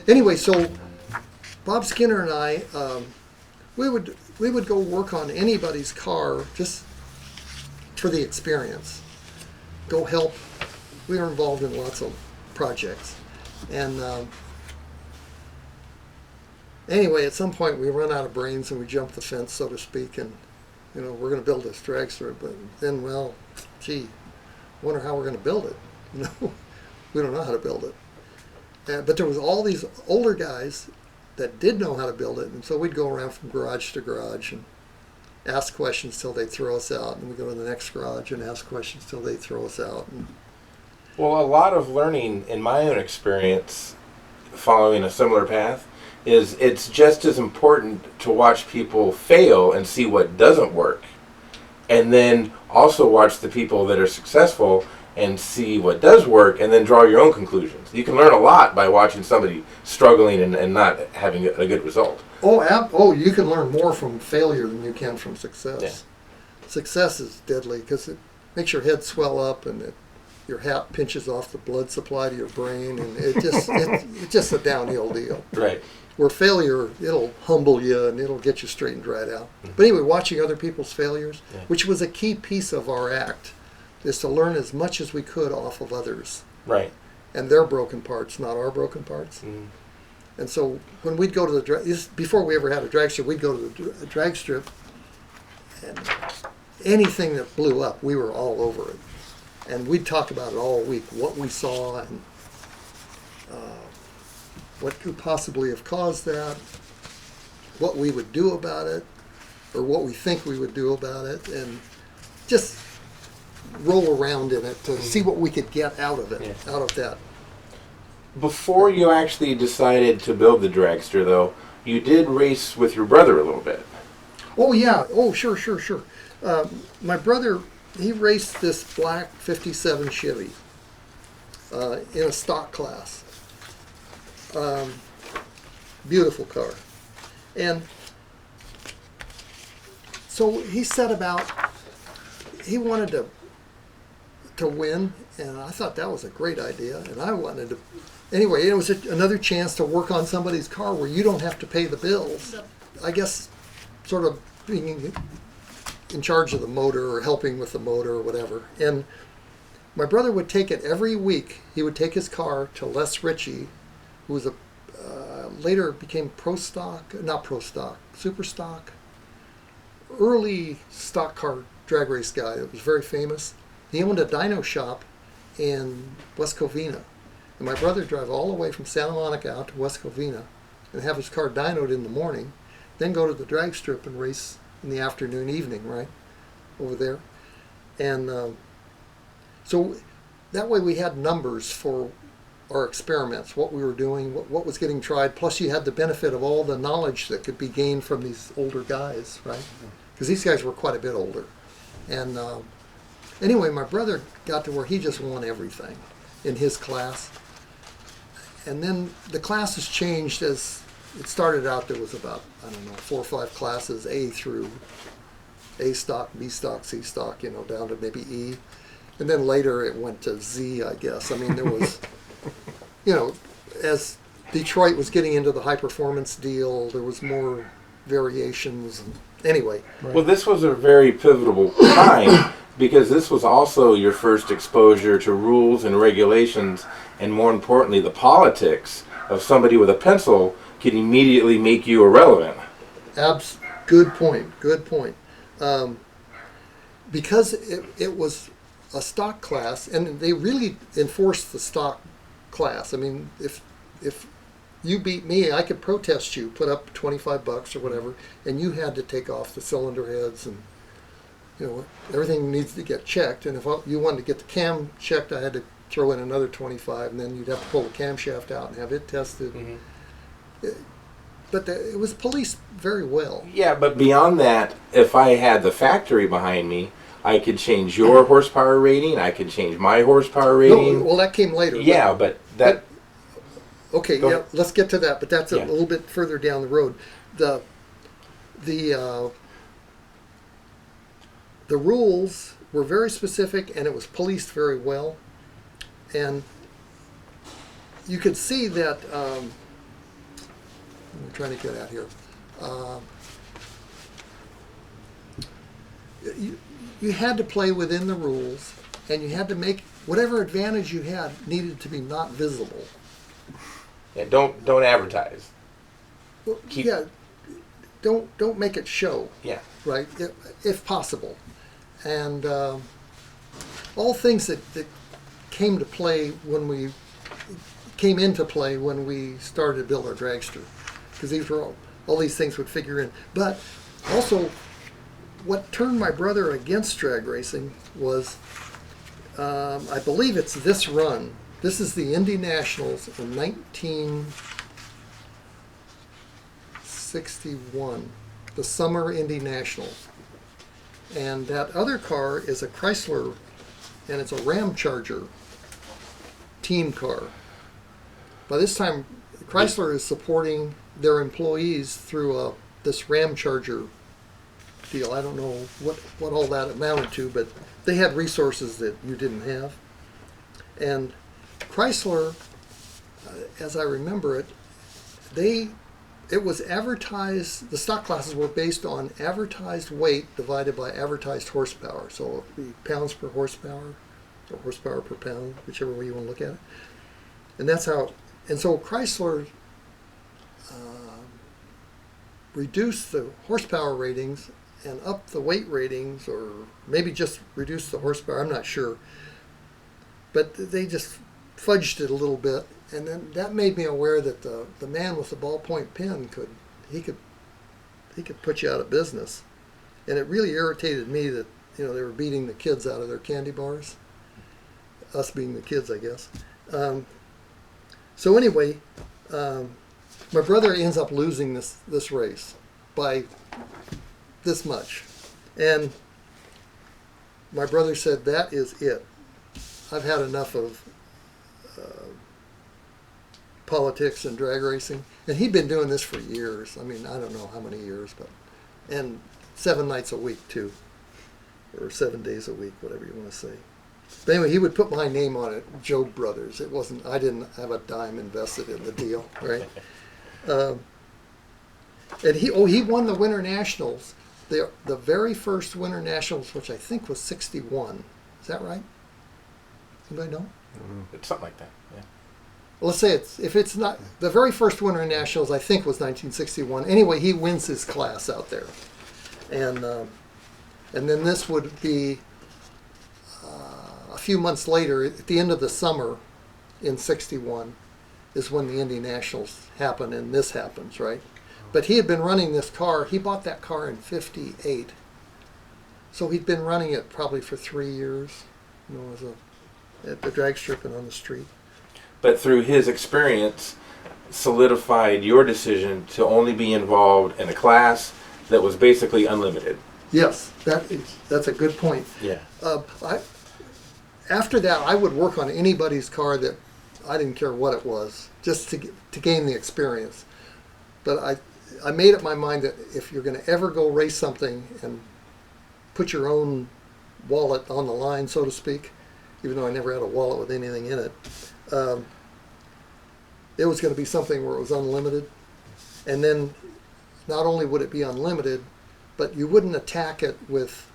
Anyway, so Bob Skinner and I, we would go work on anybody's car just for the experience. Go help. We were involved in lots of projects, and anyway, at some point we run out of brains and we jump the fence, so to speak, and we're going to build this dragster. But then, well, gee, wonder how we're going to build it. We don't know how to build it. But there was all these older guys that did know how to build it, and so we'd go around from garage to garage and ask questions till they'd throw us out, and we'd go to the next garage and ask questions till they'd throw us out. Well, a lot of learning, in my own experience, following a similar path, is it's just as important to watch people fail and see what doesn't work, and then also watch the people that are successful and see what does work, and then draw your own conclusions. You can learn a lot by watching somebody struggling and not having a good result. You can learn more from failure than you can from success. Yeah. Success is deadly because it makes your head swell up, and your hat pinches off the blood supply to your brain, and it's just a downhill deal. Right. Where failure, it'll humble you and it'll get you straightened right out. Mm-hmm. But anyway, watching other people's failures, which was a key piece of our act, is to learn as much as we could off of others. Right. And their broken parts, not our broken parts. Mm. And so when we'd go to the before we ever had a drag strip, we'd go to the drag strip, and anything that blew up, we were all over it. And we'd talk about it all week, what we saw and what could possibly have caused that, what we would do about it, or what we think we would do about it, and just roll around in it to see what we could get out of it, out of that. Before you actually decided to build the dragster, though, you did race with your brother a little bit. Oh, yeah. Oh, sure. My brother, he raced this black 57 Chevy in a stock class. Beautiful car. And so he set about, he wanted to win, and I thought that was a great idea, and I wanted to. Anyway, it was another chance to work on somebody's car where you don't have to pay the bills. I guess sort of being in charge of the motor or helping with the motor or whatever. And my brother would take it every week. He would take his car to Les Ritchie, who was later became super stock, early stock car drag race guy that was very famous. He owned a dyno shop in West Covina. And my brother would drive all the way from Santa Monica out to West Covina and have his car dynoed in the morning, then go to the drag strip and race in the afternoon, evening, right, over there. And so that way we had numbers for our experiments, what we were doing, what was getting tried, plus you had the benefit of all the knowledge that could be gained from these older guys, right? Because these guys were quite a bit older. And anyway, my brother got to where he just won everything in his class. And then the classes changed as it started out. There was about, 4 or 5 classes, A through A stock, B stock, C stock, down to maybe E. And then later it went to Z, I guess. I mean, there was, as Detroit was getting into the high performance deal, there was more variations. And anyway. Right. Well, this was a very pivotal time because this was also your first exposure to rules and regulations, and more importantly, the politics of somebody with a pencil can immediately make you irrelevant. Good point. Because it was a stock class, and they really enforced the stock class. I mean, if you beat me, I could protest you, put up $25 or whatever, and you had to take off the cylinder heads, and everything needs to get checked. And if you wanted to get the cam checked, I had to throw in another 25, and then you'd have to pull the camshaft out and have it tested. Mm-hmm. But it was policed very well. Yeah, but beyond that, if I had the factory behind me, I could change your horsepower rating. I could change my horsepower rating. No, well, that came later. Yeah, but that. Okay, yeah, let's get to that. But that's a little bit further down the road. The rules were very specific, and it was policed very well. And you could see that I'm trying to get at here. You had to play within the rules, and you had to make whatever advantage you had needed to be not visible. Yeah, don't advertise. Well, Keep- yeah, don't make it show. Yeah. Right, if possible, and all things that came into play when we started to build our dragster, because these were all these things would figure in. But also, what turned my brother against drag racing was, I believe it's this run. This is the Indy Nationals in 1961, the Summer Indy Nationals. And that other car is a Chrysler, and it's a Ram Charger team car. By this time, Chrysler is supporting their employees through this Ram Charger deal. I don't know what all that amounted to, but they had resources that you didn't have. And Chrysler, as I remember it, it was advertised, the stock classes were based on advertised weight divided by advertised horsepower. So it would be pounds per horsepower, or horsepower per pound, whichever way you want to look at it. And that's how, and so Chrysler reduced the horsepower ratings and upped the weight ratings, or maybe just reduced the horsepower, I'm not sure. But they just fudged it a little bit. And then that made me aware that the man with the ballpoint pen could put you out of business, and it really irritated me that they were beating the kids out of their candy bars. Us being the kids, I guess. So anyway, my brother ends up losing this race by this much, and my brother said, "That is it. I've had enough of politics and drag racing." And he'd been doing this for years. I mean, I don't know how many years, and 7 nights a week too, or 7 days a week, whatever you want to say. But anyway, he would put my name on it, Jobe Brothers. It wasn't. I didn't have a dime invested in the deal, right? And he won the Winter Nationals, the very first Winter Nationals, which I think was '61. Is that right? Anybody know? It's something like that. Yeah. Well, let's say if it's not the very first Winter Nationals, I think was 1961. Anyway, he wins his class out there, and then this would be a few months later, at the end of the summer in '61, is when the Indy Nationals happen, and this happens, right? But he had been running this car. He bought that car in '58, so he'd been running it probably for 3 years, at the drag strip and on the street. But through his experience, solidified your decision to only be involved in a class that was basically unlimited. Yes, that's a good point. Yeah. After that, I would work on anybody's car that I didn't care what it was, just to gain the experience. But I made up my mind that if you're going to ever go race something and put your own wallet on the line, so to speak, even though I never had a wallet with anything in it, it was going to be something where it was unlimited. And then not only would it be unlimited, but you wouldn't attack it with,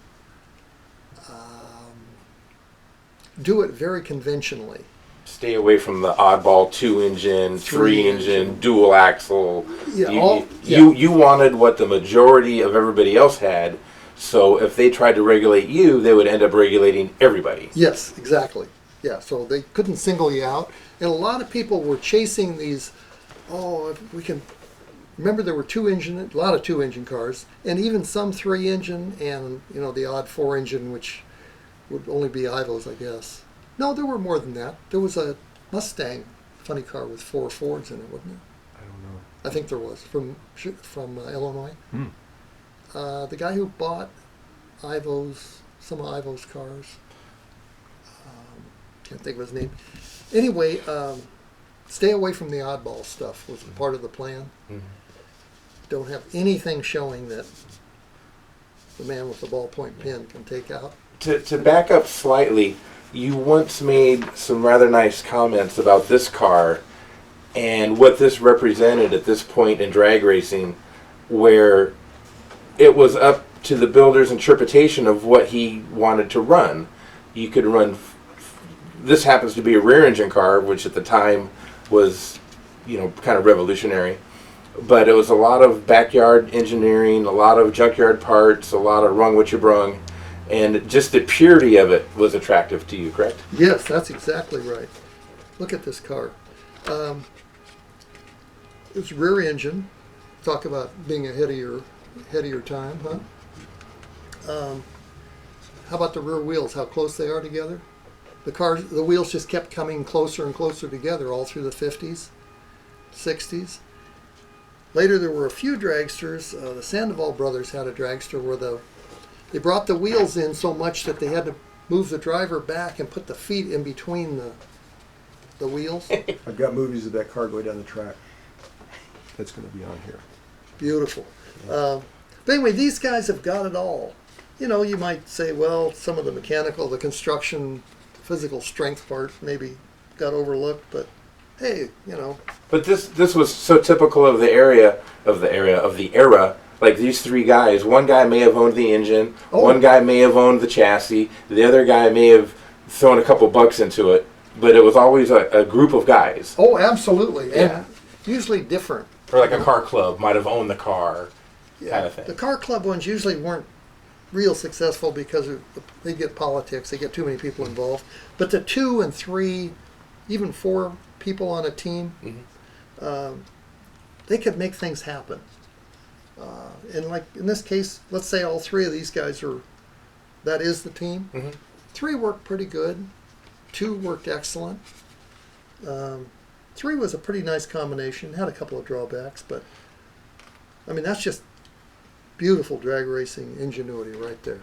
do it very conventionally. Stay away from the oddball 2-engine, 3-engine, dual axle. Yeah, you wanted what the majority of everybody else had, so if they tried to regulate you, they would end up regulating everybody. Yes, exactly. Yeah, so they couldn't single you out. And a lot of people were chasing these, if we can, remember there were a lot of 2-engine cars, and even some 3-engine, and the odd 4-engine, which would only be Ivos, I guess. No, there were more than that. There was a Mustang, funny car with 4 Fords in it, wasn't there? I don't know. I think there was, from Illinois. The guy who bought some of Ivo's cars, can't think of his name. Anyway, stay away from the oddball stuff was part of the plan. Mm-hmm. Don't have anything showing that the man with the ballpoint pen can take out. To back up slightly, you once made some rather nice comments about this car and what this represented at this point in drag racing, where it was up to the builder's interpretation of what he wanted to run. You could run. This happens to be a rear engine car, which at the time was, kind of revolutionary. But it was a lot of backyard engineering, a lot of junkyard parts, a lot of rung what you brung, and just the purity of it was attractive to you, correct? Yes, that's exactly right. Look at this car. It's rear engine. Talk about being ahead of your time, huh? How about the rear wheels? How close they are together? The wheels just kept coming closer and closer together all through the 50s, 60s. Later, there were a few dragsters. The Sandoval brothers had a dragster where they brought the wheels in so much that they had to move the driver back and put the feet in between the wheels. I've got movies of that car going down the track. That's going to be on here. Beautiful. But anyway, these guys have got it all. You might say, well, some of the mechanical, the construction, physical strength part maybe got overlooked, but hey, But this was so typical of the era. Like these three guys, one guy may have owned the engine, one guy may have owned the chassis, the other guy may have thrown a couple bucks into it, but it was always a group of guys. Oh, absolutely. Yeah. And usually different. Or like a car club might have owned the car, kind of thing. The car club ones usually weren't real successful because they get politics, they get too many people involved. But the 2 and 3, even 4 people on a team, they could make things happen. And like in this case, let's say all 3 of these guys that is the team. 3 worked pretty good. 2 worked excellent. 3 was a pretty nice combination. Had a couple of drawbacks, but I mean that's just beautiful drag racing ingenuity right there.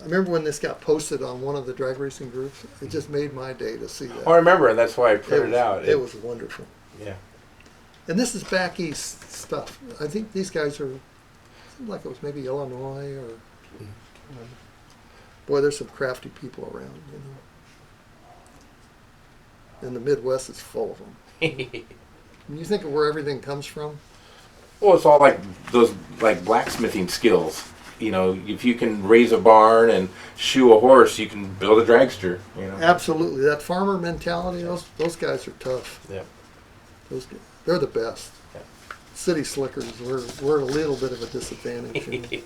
I remember when this got posted on one of the drag racing groups. It just made my day to see that. Oh, I remember, and that's why I printed it out. It was wonderful. Yeah. And this is back east stuff. I think these guys seemed like it was maybe Illinois or. Boy, there's some crafty people around, And the Midwest is full of them. When you think of where everything comes from. Well, it's all like those blacksmithing skills. If you can raise a barn and shoe a horse, you can build a dragster. Absolutely, that farmer mentality. Those guys are tough. Yeah. They're the best. Yeah. City slickers, we're a little bit of a disadvantage.